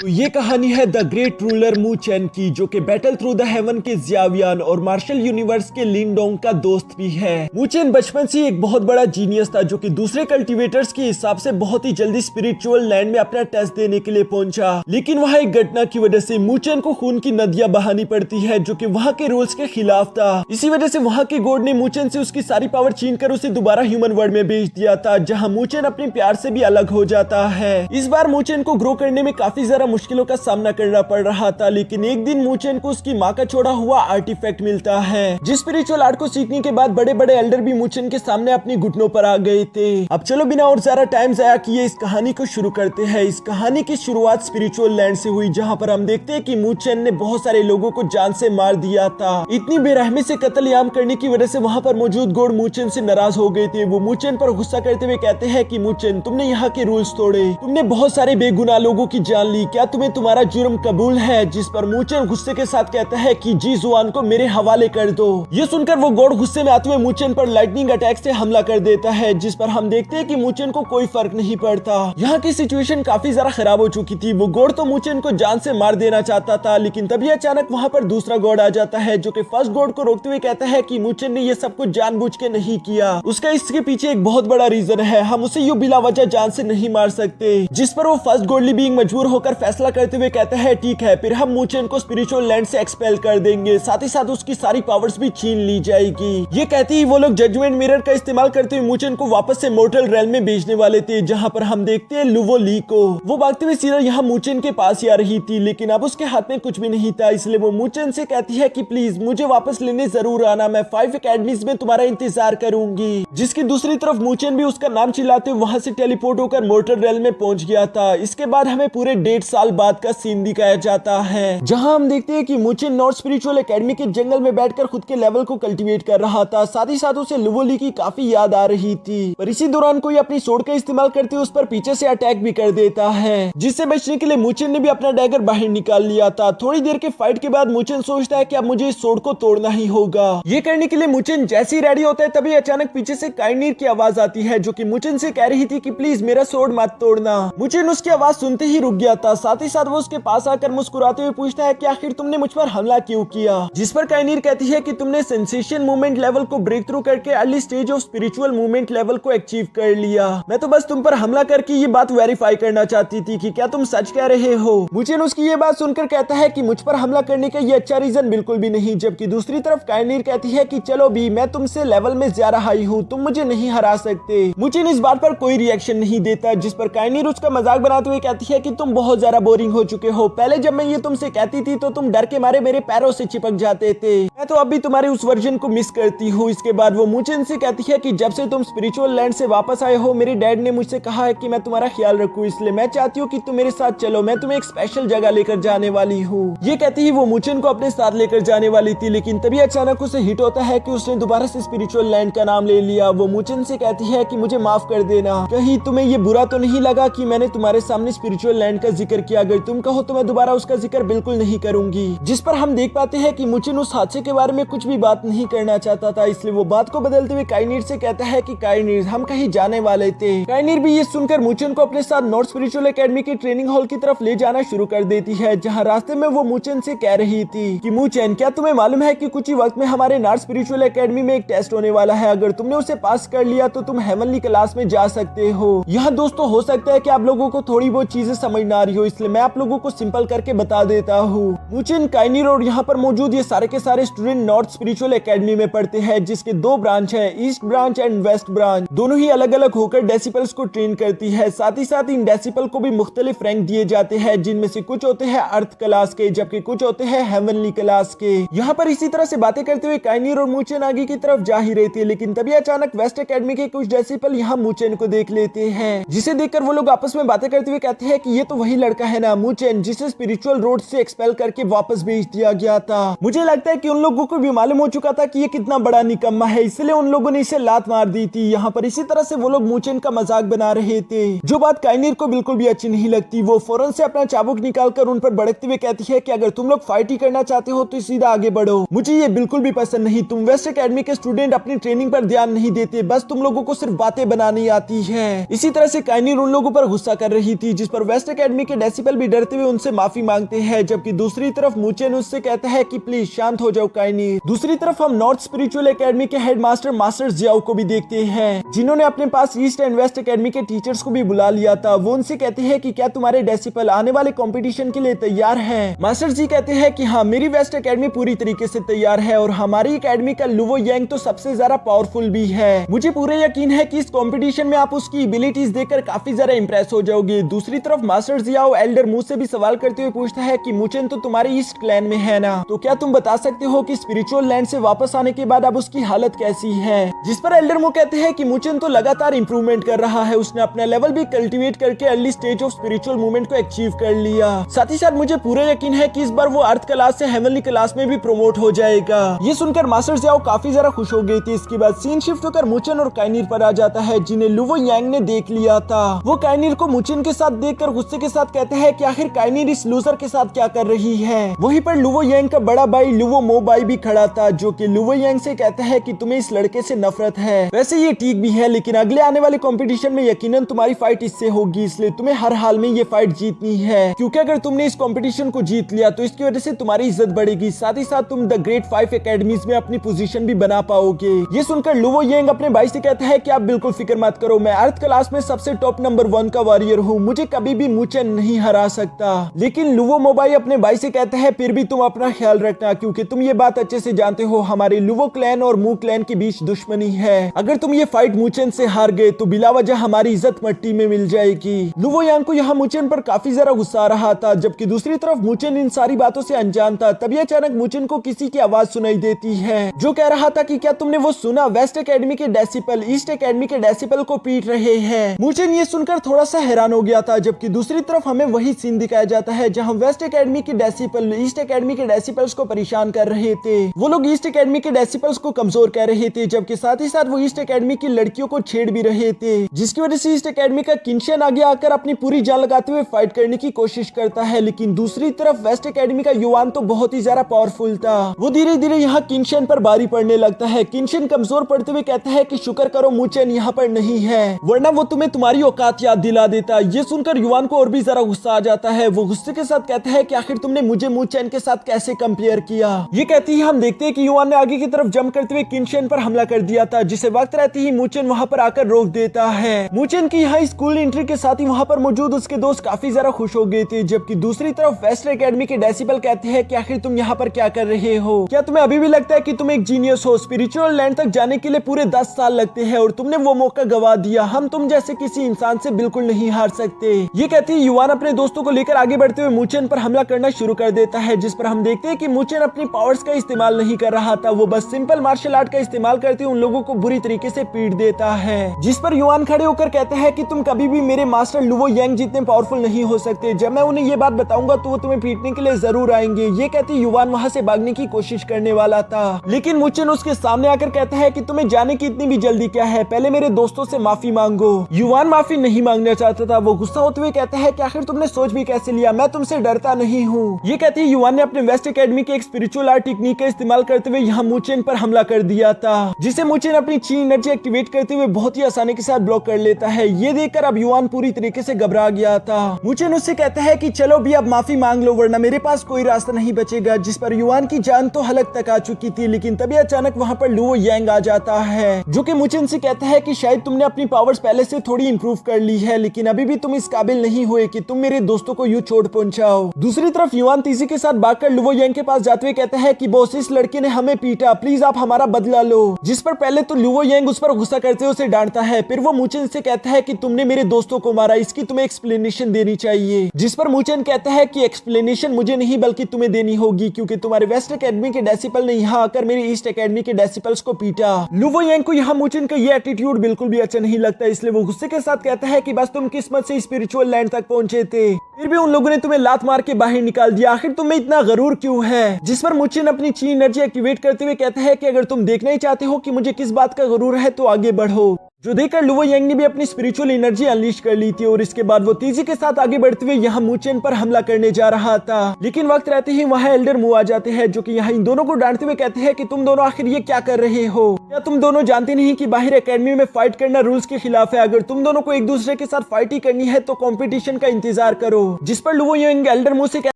तो ये कहानी है द ग्रेट रूलर मू चेन की, जो कि बैटल थ्रू द हेवन के जियावियान और मार्शल यूनिवर्स के लिन डोंग का दोस्त भी है। मू चेन बचपन से एक बहुत बड़ा जीनियस था, जो कि दूसरे कल्टीवेटर्स के हिसाब से बहुत ही जल्दी स्पिरिचुअल लैंड में अपना टेस्ट देने के लिए पहुंचा। लेकिन वहाँ एक घटना की वजह से मू चेन को खून की नदियां बहानी पड़ती है, जो कि वहाँ के रूल्स के खिलाफ था। इसी वजह से वहाँ के गॉड ने मू चेन से उसकी सारी पावर छीन कर उसे दोबारा ह्यूमन वर्ल्ड में भेज दिया था, जहाँ मू चेन अपने प्यार से भी अलग हो जाता है। इस बार मू चेन को ग्रो करने में काफी ज्यादा मुश्किलों का सामना करना पड़ रहा था, लेकिन एक दिन मू चेन को उसकी माँ का छोड़ा हुआ आर्टिफैक्ट मिलता है। जिस स्पिरिचुअल आर्ट को सीखने के बाद बड़े बड़े एल्डर भी मू चेन के सामने अपनी घुटनों पर आ गए थे। अब चलो बिना और ज्यादा टाइम जाया किए इस कहानी को शुरू करते हैं। इस कहानी की शुरुआत स्पिरिचुअल लैंड से हुई, जहाँ पर हम देखते हैं कि मू चेन ने बहुत सारे लोगों को जान से मार दिया था। इतनी बेरहमी से कत्लेआम करने की वजह से वहाँ पर मौजूद गॉड मू चेन से नाराज हो गए थे। वो मू चेन पर गुस्सा करते हुए कहते हैं कि मू चेन, तुमने यहाँ के रूल्स तोड़े, तुमने बहुत सारे बेगुनाह लोगों की जान ली, क्या तुम्हें तुम्हारा जुर्म कबूल है? जिस पर मू चेन गुस्से के साथ कहता है कि जी जुआन को मेरे हवाले कर दो। ये सुनकर वो गॉड गुस्से में आते हुए मू चेन पर लाइटनिंग अटैक से हमला कर देता है, जिस पर हम देखते हैं कि मू चेन को कोई फर्क नहीं पड़ता। यहाँ की सिचुएशन काफी ज्यादा खराब हो चुकी थी। वो गॉड तो मू चेन को जान से मार देना चाहता था, लेकिन तभी अचानक वहाँ पर दूसरा गॉड आ जाता है, जो कि फर्स्ट गॉड को रोकते हुए कहता है कि मू चेन ने ये सब कुछ जानबूझ के नहीं किया, उसका इसके पीछे एक बहुत बड़ा रीजन है, हम उसे यूं बिला वजह जान से नहीं मार सकते। जिस पर वो फर्स्ट गॉडली बीइंग मजबूर होकर फैसला करते हुए कहता है ठीक है, फिर हम मू चेन को स्पिरिचुअल लैंड से एक्सपेल कर देंगे, साथ ही साथ उसकी सारी पावर्स भी छीन ली जाएगी। ये कहते ही वो लोग जजमेंट मिरर का इस्तेमाल करते हुए मू चेन को वापस से मोर्टल रेल में भेजने वाले थे, जहाँ पर हम देखते हैं लुवो ली को। वो भागते हुए सीधा यहाँ मू चेन के पास ही आ रही थी, लेकिन अब उसके हाथ में कुछ भी नहीं था, इसलिए वो मू चेन से कहती है कि प्लीज मुझे वापस लेने जरूर आना, मैं 5 एकेडमीज में तुम्हारा इंतजार करूंगी। जिसकी दूसरी तरफ मू चेन भी उसका नाम चिल्लाते हुए वहां से टेलीपोर्ट होकर मोर्टल रेल में पहुंच गया था। इसके बाद हमें पूरे 1.5 साल बाद का सीन दिखाया जाता है, जहां हम देखते हैं कि मू चेन नॉर्थ स्पिरिचुअल एकेडमी के जंगल में बैठकर खुद के लेवल को कल्टीवेट कर रहा था। साथ ही साथ उसे लुवो ली की काफी याद आ रही थी, पर इसी दौरान कोई अपनी सोर्ड का इस्तेमाल करते हुए उस पर पीछे से अटैक भी कर देता है, जिससे बचने के लिए मू चेन ने भी अपना डैगर बाहर निकाल लिया था। थोड़ी देर के फाइट के बाद मू चेन सोचता है कि अब मुझे इस सोर्ड को तोड़ना ही होगा। ये करने के लिए मू चेन जैसे ही रेडी होता है, तभी अचानक पीछे से काइनीर की आवाज आती है, जो कि मू चेन से कह रही थी कि प्लीज मेरा सोर्ड मत तोड़ना। मू चेन उसकी आवाज सुनते ही रुक गया था। साथ ही साथ वो उसके पास आकर मुस्कुराते हुए पूछता है कि आखिर तुमने मुझ पर हमला क्यों किया? जिस पर काइनीर कहती है कि तुमने सेंसेशन मूवमेंट लेवल को ब्रेक थ्रू करके early stage of spiritual movement level को अचीव कर लिया। मैं तो बस तुम पर हमला करके ये बात वेरीफाई करना चाहती थी कि क्या तुम सच कह रहे हो। मू चेन उसकी ये बात सुनकर कहता है कि मुझ पर हमला करने का ये अच्छा रीजन बिल्कुल भी नहीं, जबकि दूसरी तरफ काइनीर कहती है कि चलो भी, मैं तुमसे लेवल में ज्यादा हाई हूँ, तुम मुझे नहीं हरा सकते। मू चेन इस बात पर कोई रिएक्शन नहीं देता, जिस पर काइनीर उसका मजाक बनाते हुए कहती है कि तुम बहुत ज्यादा बोरिंग हो चुके हो, पहले जब मैं ये तुमसे कहती थी तो तुम डर के मारे मेरे पैरों से चिपक जाते थे, मैं तो अभी तुम्हारे उस वर्जन को मिस करती हूँ। इसके बाद वो मू चेन से कहती है कि जब से तुम स्पिरिचुअल लैंड से वापस आए हो, मेरे डैड ने मुझसे कहा है कि मैं तुम्हारा ख्याल रखूं, इसलिए मैं चाहती हूँ कि तुम मेरे साथ चलो, मैं तुम्हें एक स्पेशल जगह लेकर जाने वाली हूँ। ये कहती ही वो मू चेन को अपने साथ लेकर जाने वाली थी, लेकिन तभी अचानक उसे हिट होता है कि उसने दोबारा से स्पिरिचुअल लैंड का नाम ले लिया। वो मू चेन से कहती है कि मुझे माफ कर देना, कहीं तुम्हें ये बुरा तो नहीं लगा कि मैंने तुम्हारे सामने स्पिरिचुअल लैंड का जिक्र किया? अगर तुम कहो तो मैं दोबारा उसका जिक्र बिल्कुल नहीं करूंगी। जिस पर हम देख पाते हैं कि मू चेन उस हादसे के बारे में कुछ भी बात नहीं करना चाहता था, इसलिए वो बात को बदलते हुए काइनीर से कहता है कि काइनीर, हम कहीं जाने वाले थे। काइनीर भी ये सुनकर मू चेन को अपने साथ नॉर्थ स्पिरिचुअल एकेडमी की ट्रेनिंग हॉल की तरफ ले जाना शुरू कर देती है, जहाँ रास्ते में वो मू चेन से कह रही थी कि मू चेन, क्या तुम्हें मालूम है कि कुछ ही वक्त में हमारे नॉर्थ स्पिरिचुअल एकेडमी में एक टेस्ट होने वाला है, अगर तुमने उसे पास कर लिया तो तुम हेवनली क्लास में जा सकते हो। यहाँ दोस्तों हो सकता है कि आप लोगों को थोड़ी बहुत चीजें समझ ना आ रही हो, इसलिए मैं आप लोगों को सिंपल करके बता देता हूँ। मू चेन, काइनीर और यहाँ पर मौजूद ये सारे के सारे स्टूडेंट नॉर्थ स्पिरिचुअल एकेडमी में पढ़ते हैं, जिसके 2 ब्रांच है, east branch and west branch. दोनों ही अलग अलग होकर डेसिपल्स को ट्रेन करती है। साथ ही साथ इन डेसिपल को भी मुख्तलिफ रैंक दिए जाते हैं, जिनमें से कुछ होते हैं अर्थ क्लास के, जबकि कुछ होते हैं हेवनली क्लास के। यहाँ पर इसी तरह से बातें करते हुए काइनीर और मू चेन आगे की तरफ जा ही रहे थे, लेकिन तभी अचानक वेस्ट एकेडमी के कुछ डेसिपल यहाँ मू चेन को देख लेते हैं, जिसे देखकर वो लोग आपस में बातें करते हुए कहते हैं कि ये तो वही लड़का है ना मू चेन, जिसे स्पिरिचुअल रोड से एक्सपेल करके वापस भेज दिया गया था। मुझे लगता है कि उन लोगों को भी मालूम हो चुका था कि ये कितना बड़ा निकम्मा है, इसलिए उन लोगों ने इसे लात मार दी थी। यहाँ पर इसी तरह से वो लोग मू चेन का मजाक बना रहे थे, जो बात काइनीर को बिल्कुल भी अच्छी नहीं लगती। वो फौरन से अपना चाबुक निकालकर उन पर भड़कते हुए कहती है कि अगर तुम लोग फाइट ही करना चाहते हो तो सीधा आगे बढ़ो, मुझे ये बिल्कुल भी पसंद नहीं। तुम वेस्ट एकेडमी के स्टूडेंट अपनी ट्रेनिंग पर ध्यान नहीं देते, बस तुम लोगों को सिर्फ बातें बनानी आती है। इसी तरह से काइनीर उन लोगों पर गुस्सा कर रही थी, जिस पर वेस्ट एकेडमी के डेसिबल भी डरते हुए उनसे माफी मांगते हैं, जबकि दूसरी तरफ मूचेन उससे कहता है कि प्लीज शांत हो जाओ काइनीर। दूसरी तरफ हम नॉर्थ स्पिरिचुअल एकेडमी के हेडमास्टर मास्टर जियाओ को भी देखते हैं, जिन्होंने अपने पास ईस्ट एंड वेस्ट एकेडमी के टीचर्स को भी बुला लिया था। वो उनसे कहते हैं कि क्या तुम्हारे डेसिबल आने वाले कंपटीशन के लिए तैयार हैं? मास्टर जी कहते हैं कि हाँ, मेरी वेस्ट एकेडमी पूरी तरीके से तैयार है और हमारी एकेडमी का लुवो यांग तो सबसे ज्यादा पावरफुल भी है। मुझे पूरा यकीन है कि इस कंपटीशन में आप उसकी एबिलिटीज देखकर काफी ज्यादा इंप्रेस हो जाओगे। दूसरी तरफ मास्टर जियाओ एल्डर मू से भी सवाल करते हुए पूछता है कि मूचेन तो तुम्हारे ईस्ट क्लैन में है ना, तो क्या तुम बता सकते हो कि स्पिरिचुअल लैंड से वापस आने के बाद अब उसकी हालत कैसी है? जिस पर एल्डर मू कहते हैं कि मूचेन तो लगातार इंप्रूवमेंट कर रहा है, उसने अपना लेवल भी कल्टीवेट करके early stage of spiritual movement को अचीव कर लिया। साथ ही साथ मुझे पूरा यकीन है कि इस बार वो अर्थ क्लास से हेवनली क्लास में भी प्रमोट हो जाएगा। ये सुनकर मास्टर जियाओ काफी ज्यादा खुश हो गई थी। इसके बाद सीन शिफ्ट होकर मूचेन और काइनीर पर आ जाता है, जिन्हें लुवो यांग ने देख लिया था। वो काइनीर को मूचेन के साथ देखकर गुस्से के साथ कहते हैं कि आखिर काइनीर इस लूजर के साथ क्या कर रही है। वहीं पर लुवो यांग का बड़ा भाई लुवो मो भाई भी खड़ा था, जो कि लुवो यांग से कहता है कि तुम्हें इस लड़के से नफरत है। वैसे ये ठीक भी है, लेकिन अगले आने वाले कंपटीशन में यकीनन तुम्हारी फाइट इससे होगी, इसलिए तुम्हें हर हाल में ये फाइट जीतनी है, क्योंकि अगर तुमने इस कंपटीशन को जीत लिया तो इसकी वजह से तुम्हारी इज्जत बढ़ेगी। साथ ही साथ तुम द ग्रेट 5 एकेडमीज में अपनी पोजीशन भी बना पाओगे। ये सुनकर लुवो यांग अपने भाई से कहता है कि आप बिल्कुल फिक्र मत करो, मैं अर्थ क्लास में सबसे टॉप नंबर 1 का वॉरियर हूँ, मुझे कभी भी मूचेन नहीं हरा सकता। लेकिन लुवो मोबाई अपने भाई से कहता है फिर भी तुम अपना ख्याल रखना, क्योंकि तुम ये बात अच्छे से जानते हो हमारे लुवो क्लैन और मू क्लैन के बीच दुश्मनी है। अगर तुम ये फाइट मूचेन से हार गए तो बिला वजह हमारी इज्जत मट्टी में मिल जाएगी। लुवो यांग को यहाँ मूचेन पर काफी ज्यादा गुस्सा आ रहा था, जबकि दूसरी तरफ मूचेन इन सारी बातों से अनजान था। तभी अचानक मूचेन को किसी की आवाज सुनाई देती है, जो कह रहा था कि क्या तुमने वो सुना, वेस्ट एकेडमी के डेसिबल ईस्ट एकेडमी के डेसिबल को पीट रहे हैं। मूचेन ये सुनकर थोड़ा सा हैरान हो गया था, जबकि दूसरी तरफ हमें वही सीन दिखाया जाता है जहां वेस्ट एकेडमी के डेसिबल ईस्ट एकेडमी के डेसिबल्स को परेशान कर रहे थे। वो लोग ईस्ट एकेडमी के डेसिबल्स को कमजोर कर रहे थे, जबकि साथ ही साथ वो ईस्ट एकेडमी की लड़कियों को छेड़ भी रहे थे, जिसकी वजह से ईस्ट एकेडमी का किनशन आगे आकर अपनी पूरी जान लगाते हुए फाइट करने की कोशिश करता है। लेकिन दूसरी तरफ वेस्ट एकेडमी का युवान तो बहुत ही ज्यादा पावरफुल था। वो धीरे धीरे यहाँ किनशन पर भारी पड़ने लगता है। किनशन कमजोर पड़ते हुए कहता है कि शुक्र करो मूचेन यहाँ पर नहीं है, वरना वो तुम्हें तुम्हारी औकात याद दिला देता। ये सुनकर युवान को और भी ज्यादा गुस्सा आ जाता है। वो गुस्से के साथ कहता है कि आखिर तुमने मुझे मूचेन के साथ कैसे कंपेयर किया। ये कहती है हम देखते हैं कि युवान ने आगे की तरफ जंप करते हुए किनशन पर हमला कर दिया था, जिसे वक्त रहते ही मूचेन वहां पर आकर रोक देता है। मूचेन की यहाँ स्कूल एंट्री के साथ ही वहां पर मौजूद उसके दोस्त काफी ज्यादा खुश हो गए थे, जबकि दूसरी तरफ वेस्ट एकेडमी के डेसिबल कहते हैं कि आखिर तुम यहाँ पर क्या कर रहे हो, क्या तुम्हें अभी भी लगता है कि तुम एक जीनियस हो? स्पिरिचुअल लैंड तक जाने के लिए पूरे 10 साल लगते हैं और तुमने वो मौका गवा दिया। हम तुम जैसे किसी इंसान से बिल्कुल नहीं हार सकते। ये कहती है युवान अपने दोस्तों को लेकर आगे बढ़ते हुए मूचेन पर हमला करना शुरू कर देता है, जिस पर हम देखते हैं कि मूचेन अपनी पावर्स का इस्तेमाल नहीं कर रहा था, वो बस सिंपल मार्शल आर्ट का इस्तेमाल करते हुए उन लोगों को बुरी तरीके से पीट देता है। जिस पर युवान खड़े होकर कहते हैं कि तुम कभी भी मेरे मास्टर लुवो यांग जितने पावरफुल नहीं हो सकते, जब मैं उन्हें ये बात बताऊंगा तो वो तुम्हें पीटने के लिए जरूर आएंगे। ये कहती युवान वहाँ से भागने की कोशिश करने वाला था, लेकिन मूचेन उसके सामने आकर कहता है कि तुम्हें जाने की इतनी भी जल्दी क्या है, पहले मेरे दोस्तों से माफी मांगो। युवान माफी नहीं मांगना चाहता था। वो गुस्सा होते हुए कहता है कि आखिर तुमने सोच भी कैसे लिया, मैं तुमसे डरता नहीं हूँ। ये कहती है युवान ने अपने वेस्ट एकेडमी के एक स्पिरिचुअल आर्ट टेक्निक का इस्तेमाल करते हुए यहाँ मूचेन पर हमला कर दिया था, जिसे मूचेन अपनी ची एनर्जी एक्टिवेट करते हुए बहुत ही आसानी के साथ ब्लॉक कर लेता है। ये देखकर अब युवान पूरी तरीके से घबरा गया था। मूचेन उससे कहता है कि चलो भी अब माफी मांग लो, वरना मेरे पास कोई रास्ता नहीं बचेगा। जिस पर युवान की जान तो हलक तक आ चुकी थी, लेकिन तभी अचानक वहाँ पर लुवो यांग आ जाता है, जो कि मूचेन से कहता है कि शायद तुमने अपनी पावर्स पहले से थोड़ी इंप्रूव कर ली है, लेकिन अभी भी तुम इस काबिल नहीं हुए कि तुम मेरे दोस्तों को यूं चोट पहुंचाओ। दूसरी तरफ युवान तेजी के साथ भागकर लुवो यांग के पास जाते हुए कहता है कि बॉस, इस लड़के ने हमें पीटा, प्लीज आप हमारा बदला लो। जिस पर पहले तो लुवो यांग उस पर गुस्सा करते हुए उसे डांटता है, फिर वो मूचेन से कहता है कि तुमने मेरे दोस्तों को मारा, इसकी तुम्हें एक्सप्लेनेशन देनी चाहिए। जिस पर मूचेन कहता है कि एक्सप्लेनेशन मुझे नहीं बल्कि तुम्हें देनी होगी, क्योंकि तुम्हारे वेस्ट एकेडमी के डेसिबल ने यहाँ आकर मेरी ईस्ट एकेडमी के डेसिबल्स को पीटा। लुवो यांग को यहाँ मूचेन का ये एटीट्यूड बिल्कुल भी अच्छा नहीं लगता, इसलिए वो गुस्से के साथ कहता है कि बस तुम किस्मत से स्पिरिचुअल लैंड तक पहुंचे थे, फिर भी उन लोगों ने तुम्हें लात मार के बाहर निकाल दिया, आखिर तुम्हें इतना गरूर क्यों है। जिस पर मूचेन अपनी ची एनर्जी एक्टिवेट करते हुए कहता है कि अगर तुम देखना ही चाहते हो कि मुझे किस बात का गरूर है तो आगे बढ़ो। जो देखकर लुवो यांग ने भी अपनी स्पिरिचुअल एनर्जी अनलीश कर ली थी और इसके बाद वो तेजी के साथ आगे बढ़ते हुए यहाँ मूचेन पर हमला करने जा रहा था। लेकिन वक्त रहते ही वहाँ एल्डर मु आ जाते हैं, जो कि यहाँ इन दोनों को डांटते हुए कहते हैं कि तुम दोनों आखिर ये क्या कर रहे हो? क्या तुम दोनों जानते नहीं कि बाहर एकेडमी में फाइट करना रूल्स के खिलाफ है? अगर तुम दोनों को एक दूसरे के साथ फाइट ही करनी है तो कॉम्पिटिशन का इंतजार करो। जिस पर लुवो यांग एल्डर मु से